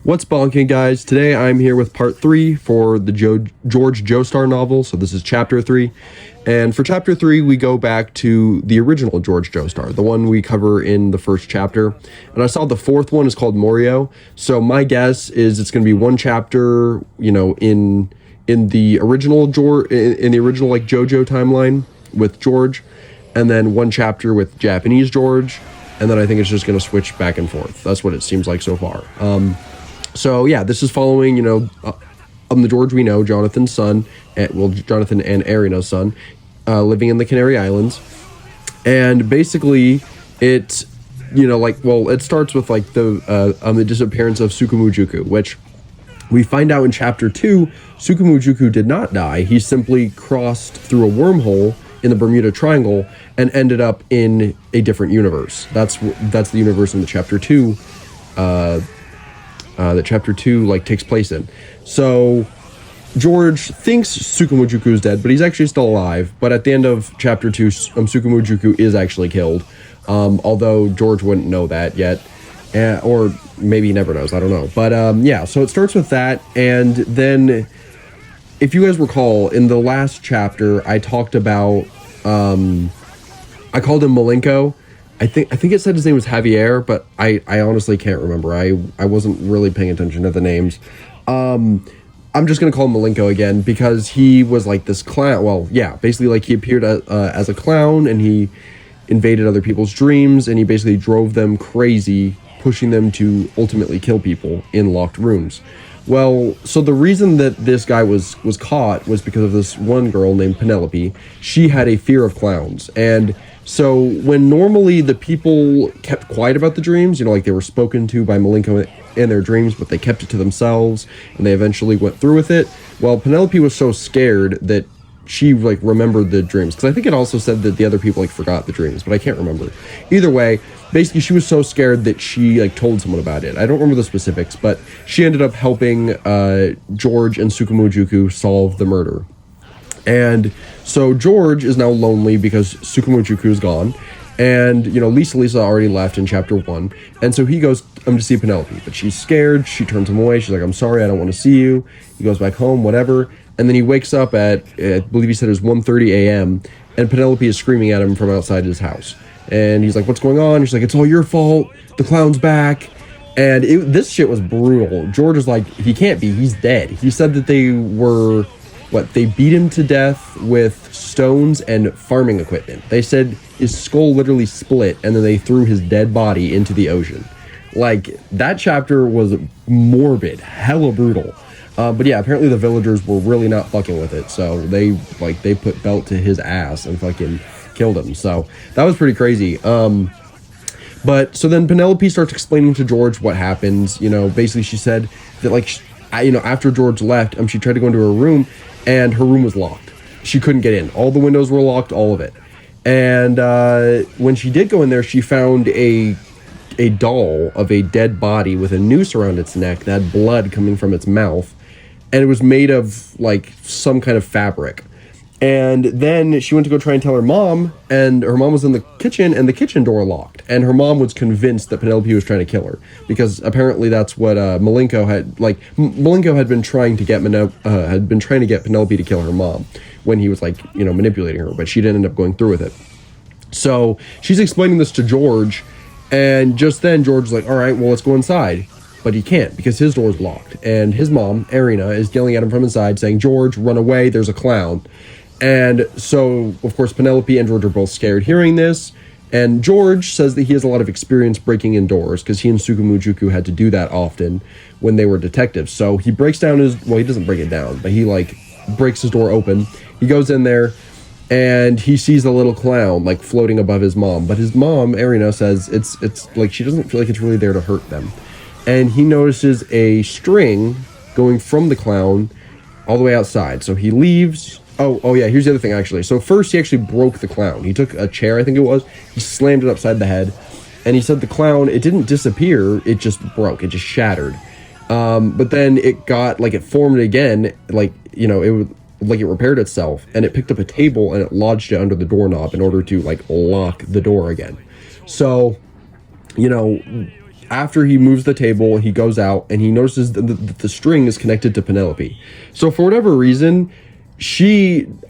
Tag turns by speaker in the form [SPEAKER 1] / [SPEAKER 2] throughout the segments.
[SPEAKER 1] What's bonking, guys? Today I'm here with part 3 for the Jorge Joestar novel. So this is chapter 3. And for chapter 3, we go back to the original Jorge Joestar, the one we cover in the first chapter. And I saw the fourth one is called Morio. So my guess is it's going to be one chapter, in the original in the original like JoJo timeline with George, and then one chapter with Japanese George, and then I think it's just going to switch back and forth. That's what it seems like so far. So yeah, this is following, the George we know, Jonathan's son, Jonathan and Arina's son, living in the Canary Islands. And basically it, it starts with like the disappearance of Sukumujuku, which we find out in chapter 2, Sukumujuku did not die. He simply crossed through a wormhole in the Bermuda Triangle and ended up in a different universe. That's the universe in the chapter 2, that chapter 2 takes place in. So George thinks Sukumujuku is dead, but he's actually still alive. But at the end of chapter 2, Sukumujuku is actually killed, although George wouldn't know that yet, or maybe he never knows. I don't know. But yeah, so it starts with that, and then if you guys recall, in the last chapter, I talked about I called him Malenko. I think it said his name was Javier, but I honestly can't remember. I wasn't really paying attention to the names. I'm just gonna call him Malenko again because he was like this clown. Well, yeah, basically like he appeared as a clown and he invaded other people's dreams and he basically drove them crazy, pushing them to ultimately kill people in locked rooms. Well, so the reason that this guy was caught was because of this one girl named Penelope. She had a fear of clowns, and so when normally the people kept quiet about the dreams, they were spoken to by Malenko in their dreams, but they kept it to themselves, and they eventually went through with it. Well, Penelope was so scared that she remembered the dreams, because I think it also said that the other people forgot the dreams, but I can't remember. Either way, basically she was so scared that she told someone about it. I don't remember the specifics, but she ended up helping George and Sukumujuku solve the murder. And so George is now lonely because Sukumujuku is gone, and Lisa already left in chapter 1, and so he goes to see Penelope, but she's scared. She turns him away. She's like, "I'm sorry, I don't want to see you." He goes back home, whatever. And then he wakes up at, I believe he said it was 1:30 a.m., and Penelope is screaming at him from outside his house. And he's like, "What's going on?" She's like, "It's all your fault. The clown's back." And this shit was brutal. George is like, he can't be. He's dead. He said that they beat him to death with stones and farming equipment. They said his skull literally split, and then they threw his dead body into the ocean. That chapter was morbid, hella brutal. But yeah, apparently the villagers were really not fucking with it, so they put belt to his ass and fucking killed him. So that was pretty crazy. But so then Penelope starts explaining to George what happens. Basically she said that after George left, she tried to go into her room, and her room was locked. She couldn't get in. All the windows were locked, all of it. And when she did go in there, she found a doll of a dead body with a noose around its neck that had blood coming from its mouth. And it was made of some kind of fabric. And then she went to go try and tell her mom, and her mom was in the kitchen, and the kitchen door locked. And her mom was convinced that Penelope was trying to kill her, because apparently that's what Malenko had. Malenko had been trying to get Penelope to kill her mom when he was manipulating her, but she didn't end up going through with it. So she's explaining this to George, and just then George is like, "All right, well, let's go inside." But he can't because his door's locked. And his mom, Arina, is yelling at him from inside saying, "George, run away, there's a clown." And so, of course, Penelope and George are both scared hearing this. And George says that he has a lot of experience breaking in doors because he and Sukumujuku had to do that often when they were detectives. So he breaks down he doesn't break it down, but he breaks his door open. He goes in there and he sees a little clown floating above his mom. But his mom, Arina, says it's she doesn't feel like it's really there to hurt them. And he notices a string going from the clown all the way outside. So he leaves. Oh yeah, here's the other thing, actually. So first, he actually broke the clown. He took a chair, I think it was. He slammed it upside the head. And he said the clown, it didn't disappear. It just broke. It just shattered. But then it got, it formed again. It repaired itself. And it picked up a table and it lodged it under the doorknob in order to, lock the door again. So, after he moves the table, he goes out and he notices that the string is connected to Penelope. So for whatever reason,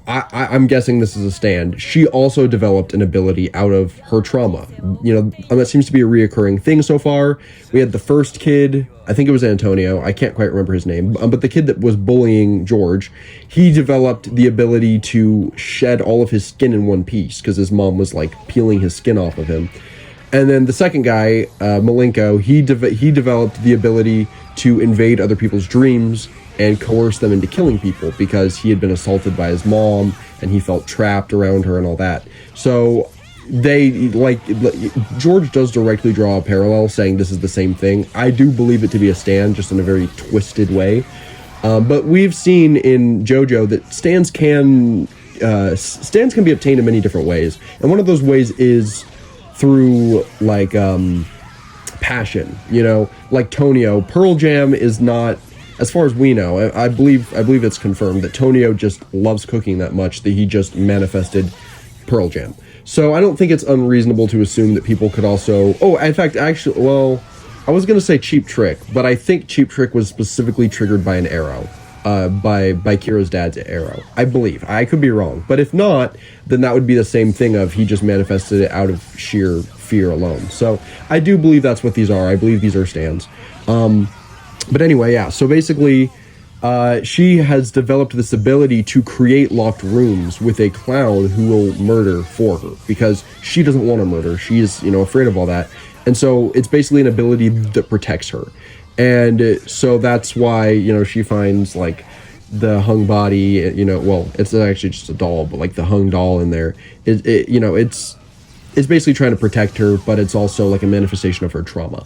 [SPEAKER 1] I'm guessing this is a stand. She also developed an ability out of her trauma. That seems to be a reoccurring thing so far. We had the first kid, I think it was Antonio. I can't quite remember his name, but the kid that was bullying George, he developed the ability to shed all of his skin in one piece because his mom was like peeling his skin off of him. And then the second guy, Malenko, he developed the ability to invade other people's dreams and coerce them into killing people because he had been assaulted by his mom and he felt trapped around her and all that. So George does directly draw a parallel saying this is the same thing. I do believe it to be a stand, just in a very twisted way. But we've seen in JoJo that stands can be obtained in many different ways. And one of those ways is through passion, like Tonio. Pearl Jam is not, as far as we know, I believe it's confirmed that Tonio just loves cooking that much that he just manifested Pearl Jam. So I don't think it's unreasonable to assume that people could also, in fact, actually, well, I was going to say Cheap Trick, but I think Cheap Trick was specifically triggered by an arrow, by Kira's dad's arrow, I believe. I could be wrong, but if not, then that would be the same thing of he just manifested it out of sheer fear alone. So I do believe that's what these are. I believe these are stands. But anyway, yeah, so basically, she has developed this ability to create locked rooms with a clown who will murder for her because she doesn't want to murder. She is, afraid of all that. And so it's basically an ability that protects her. And so that's why, she finds like the hung body, it's actually just a doll, but like the hung doll in there, it's basically trying to protect her, but it's also like a manifestation of her trauma.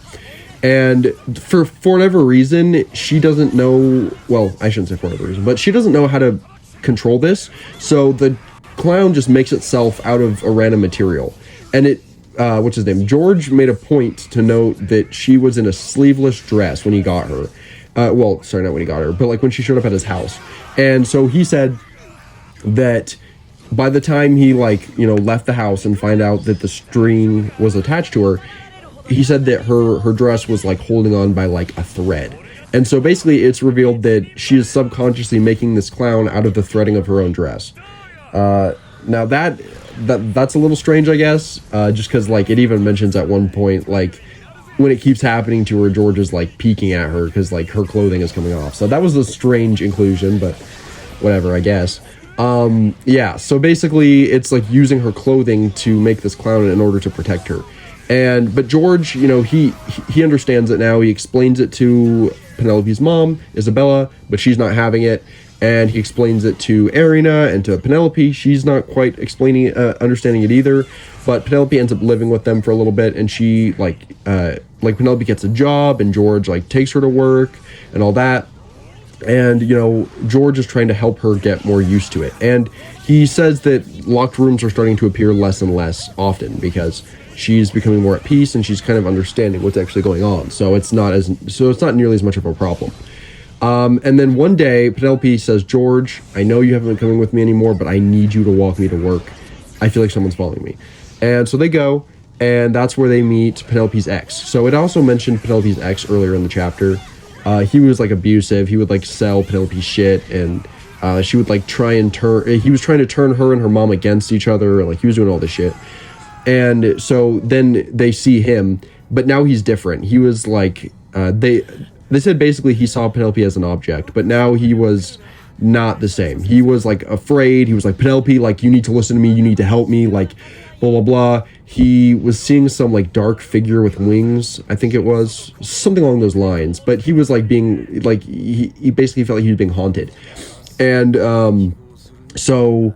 [SPEAKER 1] And for whatever reason, she doesn't know, well, I shouldn't say for whatever reason, but she doesn't know how to control this. So the clown just makes itself out of a random material. And what's his name? George made a point to note that she was in a sleeveless dress when he got her. Not when he got her, but like when she showed up at his house. And so he said that by the time he left the house and find out that the string was attached to her, he said that her dress was like holding on by like a thread. And so basically it's revealed that she is subconsciously making this clown out of the threading of her own dress. Now that's a little strange, I guess, just because like it even mentions at one point, like when it keeps happening to her, George is like peeking at her because like her clothing is coming off. So that was a strange inclusion, but whatever, I guess. So basically it's like using her clothing to make this clown in order to protect her. But George, he understands it now. He explains it to Penelope's mom, Isabella, but she's not having it. And he explains it to Arina and to Penelope. She's not quite understanding it either. But Penelope ends up living with them for a little bit, and she Penelope gets a job, and George takes her to work and all that. And George is trying to help her get more used to it. And he says that locked rooms are starting to appear less and less often because she's becoming more at peace and she's kind of understanding what's actually going on. So it's not nearly as much of a problem. And then one day Penelope says, George, I know you haven't been coming with me anymore, but I need you to walk me to work. I feel like someone's following me. And so they go, and that's where they meet Penelope's ex. So it also mentioned Penelope's ex earlier in the chapter. He was abusive. He would sell Penelope's shit, and she would he was trying to turn her and her mom against each other. He was doing all this shit. And so then they see him, but now he's different. He was they said basically he saw Penelope as an object, but now he was not the same. He was afraid. He was like, Penelope, you need to listen to me. You need to help me. Blah, blah, blah. He was seeing some dark figure with wings. I think it was something along those lines, but he was being he basically felt like he was being haunted. And, so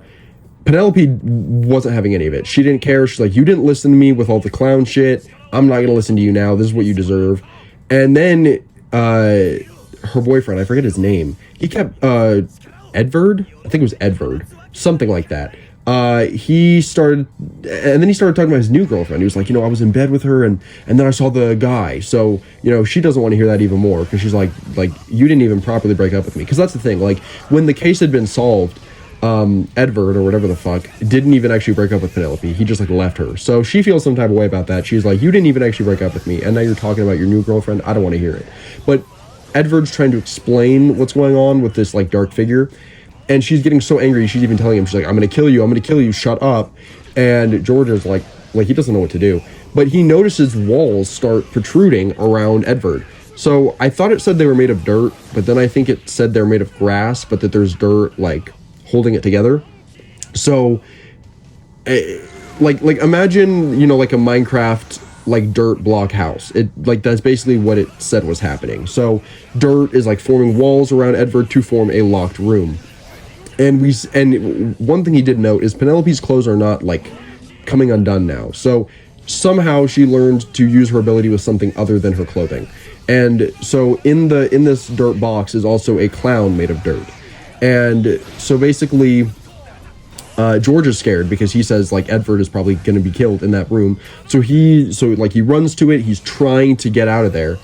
[SPEAKER 1] Penelope wasn't having any of it. She didn't care. She's like, you didn't listen to me with all the clown shit. I'm not going to listen to you now. This is what you deserve. And then her boyfriend, I forget his name, he kept Edvard, I think it was Edvard, something like that. He started talking about his new girlfriend. He was like, I was in bed with her and then I saw the guy. So, she doesn't want to hear that even more because she's like, you didn't even properly break up with me. Because that's the thing, when the case had been solved, Edward, or whatever the fuck, didn't even actually break up with Penelope. He just like left her. So she feels some type of way about that. She's like, you didn't even actually break up with me, and now you're talking about your new girlfriend. I don't want to hear it. But Edward's trying to explain what's going on with this like dark figure, and she's getting so angry. She's even telling him, she's like, I'm gonna kill you. I'm gonna kill you. Shut up. And George is like he doesn't know what to do. But he notices walls start protruding around Edward. So I thought it said they were made of dirt, but then I think it said they're made of grass, but that there's dirt like holding it together. So like imagine, you know, like a Minecraft like dirt block house. It like that's basically what it said was happening. So dirt is like forming walls around Edward to form a locked room. And one thing he did note is Penelope's clothes are not like coming undone now. So somehow she learned to use her ability with something other than her clothing. And so in this dirt box is also a clown made of dirt. And so basically, George is scared because he says like Edward is probably going to be killed in that room. So he runs to it. He's trying to get out of there.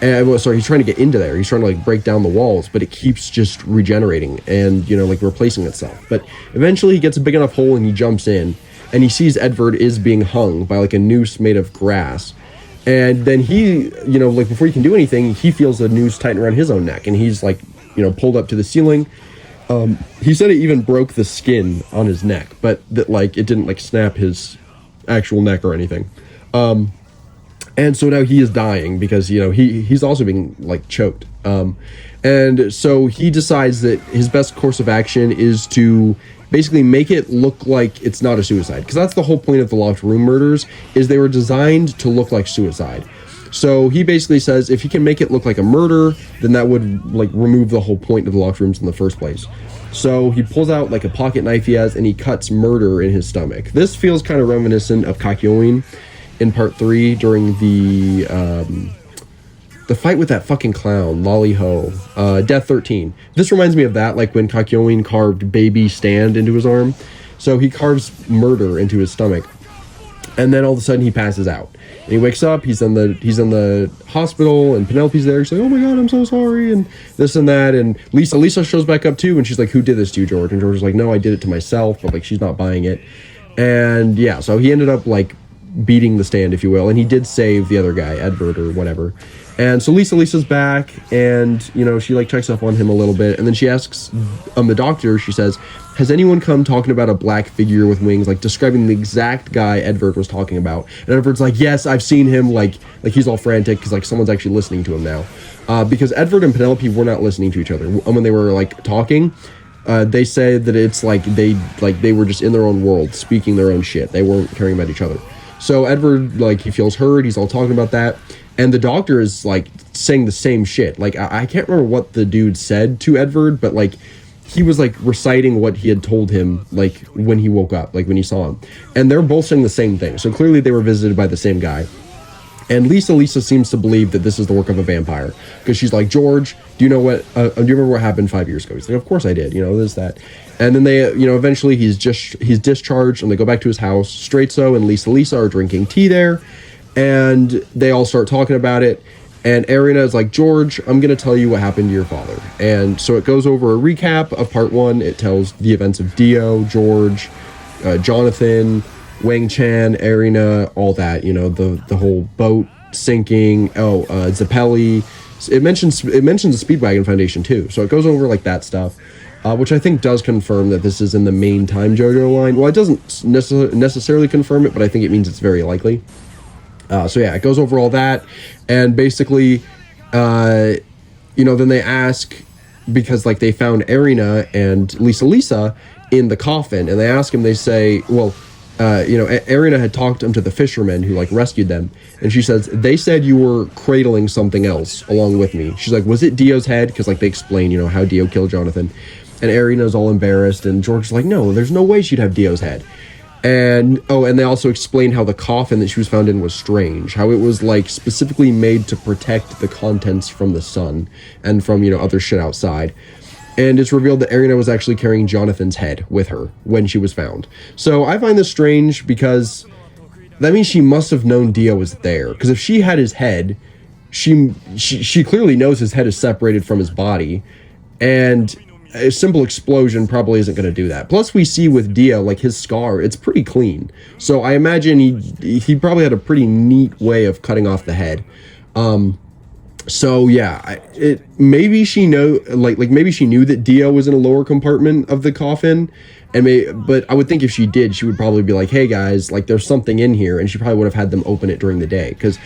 [SPEAKER 1] And he's trying to get into there. He's trying to like break down the walls, but it keeps just regenerating and, you know, like replacing itself. But eventually he gets a big enough hole and he jumps in, and he sees Edward is being hung by like a noose made of grass. And then he, you know, like before he can do anything, he feels the noose tighten around his own neck, and he's like, you know, pulled up to the ceiling. He said it even broke the skin on his neck, but that like it didn't like snap his actual neck or anything. And so now he is dying because, you know, he's also being like choked. And so he decides that his best course of action is to basically make it look like it's not a suicide, because that's the whole point of the locked room murders, is they were designed to look like suicide. So he basically says if he can make it look like a murder, then that would like remove the whole point of the locked rooms in the first place. So he pulls out like a pocket knife he has, and he cuts murder in his stomach. This feels kind of reminiscent of Kakyoin in part 3 during the fight with that fucking clown, Lolly Ho, Death 13. This reminds me of that, like when Kakyoin carved baby Stand into his arm. So he carves murder into his stomach, and then all of a sudden he passes out. And he wakes up, he's in the hospital, and Penelope's there. She's like, oh my god, I'm so sorry, and this and that. And Lisa shows back up too, and she's like, who did this to you, George? And George is like, no, I did it to myself, but like she's not buying it. And yeah, so he ended up like beating the Stand, if you will, and he did save the other guy, Edward or whatever. And so Lisa's back, and you know, she like checks up on him a little bit, and then she asks the doctor, she says, has anyone come talking about a black figure with wings, like describing the exact guy Edward was talking about? And Edward's like, yes, I've seen him. Like he's all frantic because like someone's actually listening to him now, because Edward and Penelope were not listening to each other when they were like talking. They say that it's like they were just in their own world, speaking their own shit. They weren't caring about each other. So Edward, like, he feels heard. He's all talking about that. And the doctor is, like, saying the same shit. Like, I can't remember what the dude said to Edward, but, like, he was, like, reciting what he had told him, like, when he woke up, like, when he saw him. And they're both saying the same thing. So clearly they were visited by the same guy. And Lisa seems to believe that this is the work of a vampire. Because she's like, George, do you remember what happened 5 years ago? He's like, of course I did. You know, this, that. And then they, you know, eventually he's discharged, and they go back to his house. Straightso and Lisa are drinking tea there, and they all start talking about it. And Arena is like, George, I'm going to tell you what happened to your father. And so it goes over a recap of part 1. It tells the events of Dio, George, Jonathan, Wang Chan, Arena, all that, you know, the whole boat sinking, Zappelli. It mentions the Speedwagon Foundation too. So it goes over like that stuff. Which I think does confirm that this is in the main Time JoJo line. Well, it doesn't necessarily confirm it, but I think it means it's very likely. So yeah, it goes over all that, and basically, you know, then they ask, because like they found Arena and Lisa in the coffin, and they ask him, they say, well, you know, Arena had talked to the fishermen who like rescued them, and she says, they said you were cradling something else along with me. She's like, was it Dio's head? Because like they explain, you know, how Dio killed Jonathan. And Arena's all embarrassed, and George's like, no, there's no way she'd have Dio's head. And they also explain how the coffin that she was found in was strange, how it was like specifically made to protect the contents from the sun and from, you know, other shit outside. And it's revealed that Arena was actually carrying Jonathan's head with her when she was found. So I find this strange, because that means she must have known Dio was there, because if she had his head, she clearly knows his head is separated from his body. And a simple explosion probably isn't going to do that. Plus, we see with Dio, like his scar, it's pretty clean. So I imagine he probably had a pretty neat way of cutting off the head. So yeah, maybe she maybe she knew that Dio was in a lower compartment of the coffin, but I would think if she did, she would probably be like, "Hey guys, like there's something in here," and she probably would have had them open it during the day because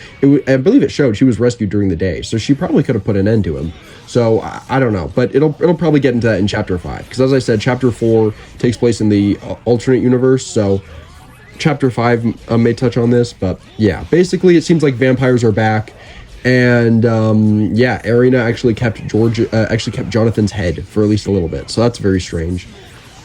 [SPEAKER 1] I believe it showed she was rescued during the day, so she probably could have put an end to him. So I don't know, but it'll probably get into that in chapter 5 because as I said, chapter 4 takes place in the alternate universe, so. Chapter 5 may touch on this, but yeah, basically it seems like vampires are back. And yeah, Arena actually kept Jonathan's head for at least a little bit, so that's very strange.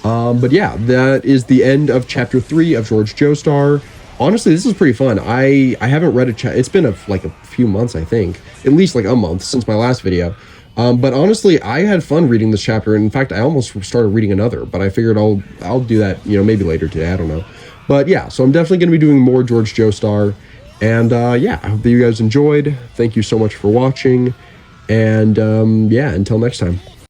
[SPEAKER 1] But yeah, that is the end of chapter 3 of Jorge Joestar. Honestly, this is pretty fun. I haven't read it's been like a few months, I think, at least like a month since my last video. But honestly, I had fun reading this chapter. In fact, I almost started reading another, but I figured I'll do that, maybe later today. I don't know. But yeah, so I'm definitely going to be doing more Jorge Joestar. And yeah, I hope that you guys enjoyed. Thank you so much for watching. And yeah, until next time.